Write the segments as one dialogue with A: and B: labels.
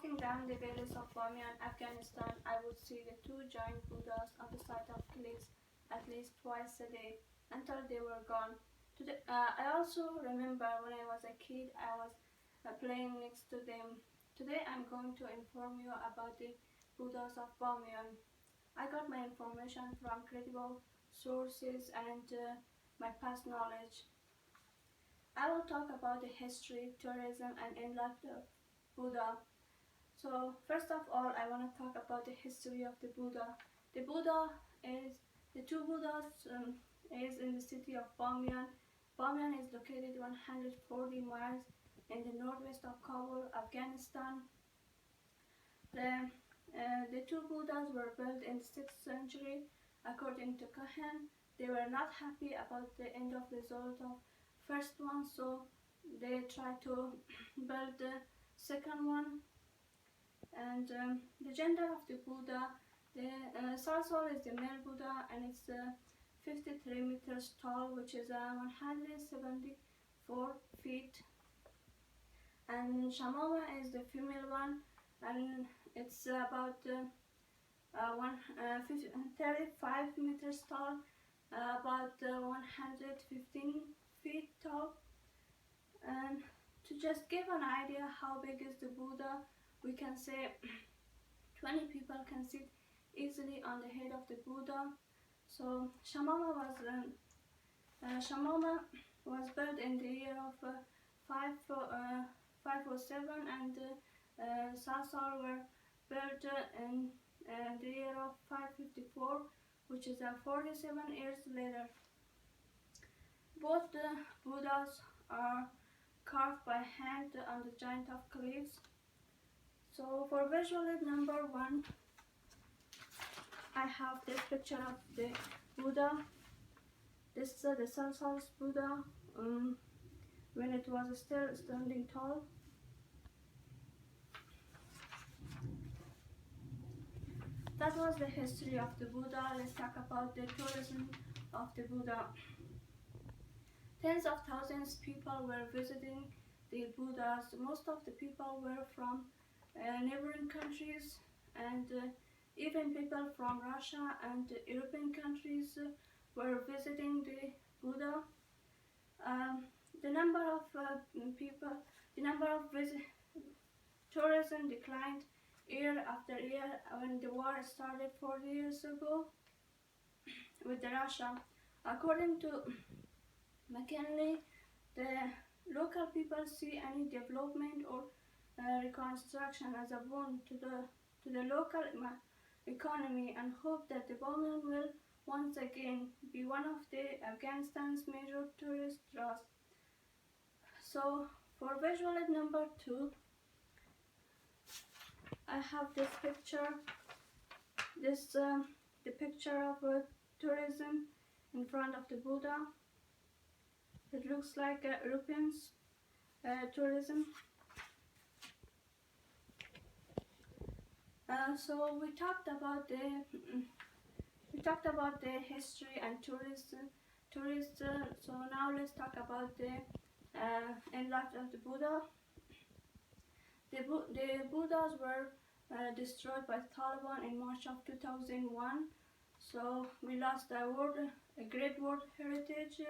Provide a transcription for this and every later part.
A: Walking down the valleys of Bamiyan, Afghanistan, I would see the two giant Buddhas on the side of cliffs at least twice a day until they were gone. I also remember when I was a kid, I was playing next to them. Today I'm going to inform you about the Buddhas of Bamiyan. I got my information from credible sources and my past knowledge. I will talk about the history, tourism, and in-life of Buddha. So first of all, I want to talk about the history of the Buddha. The two Buddhas is in the city of Bamiyan. Bamiyan is located 140 miles in the northwest of Kabul, Afghanistan. The two Buddhas were built in the 6th century. According to Kahan, they were not happy about the end of the result of first one, so they tried to build the second one. And the gender of the Buddha, the Saraswal is the male Buddha, and it's 53 meters tall, which is 174 feet. And Shamama is the female one, and it's about 35 meters tall, about 115 feet tall. And to just give an idea how big is the Buddha, we can say 20 people can sit easily on the head of the Buddha. So Shamama was built in the year of 507, and Sasal were built in the year of 554, which is 47 years later. Both the Buddhas are carved by hand on the giant of cliffs. So for visual aid number 1, I have this picture of the Buddha. This is the Saraswal's Buddha when it was still standing tall. That was the history of the Buddha. Let's talk about the tourism of the Buddha. Tens of thousands of people were visiting the Buddhas. Most of the people were from neighboring countries, and even people from Russia and European countries were visiting the Buddha. The number of tourism declined year after year when the war started 40 years ago with Russia. According to McKinley, the local people see any development or reconstruction as a boon to the local economy, and hope that the Bamiyan will once again be one of the Afghanistan's major tourist draws. So for visual aid number 2, I have this picture. The picture of tourism in front of the Buddha. It looks like Europeans tourism. So we talked about the history and tourists. So now let's talk about the end life of the Buddha. The Buddhas were destroyed by the Taliban in March of 2001. So we lost a great world heritage.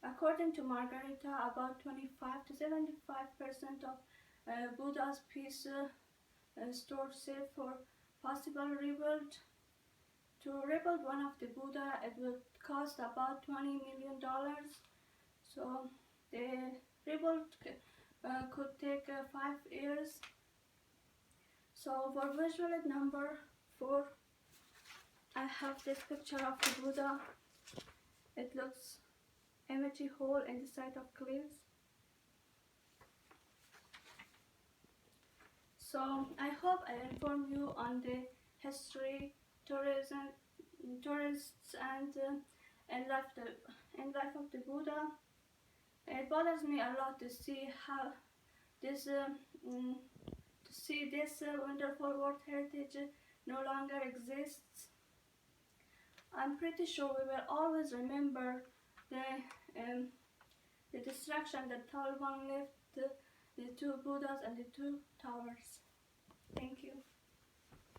A: According to Margarita, about 25 to 75% of Buddha's piece stored safe for possible rebuild. To rebuild one of the Buddha, it would cost about $20 million. So the rebuild could take 5 years. So for visual aid number 4, I have this picture of the Buddha. It looks empty hole in the side of cliffs. So I hope I informed you on the history, tourism, tourists, and life of the Buddha. It bothers me a lot to see how this wonderful world heritage no longer exists. I'm pretty sure we will always remember the destruction that Taliban left the two Buddhas and the two towers.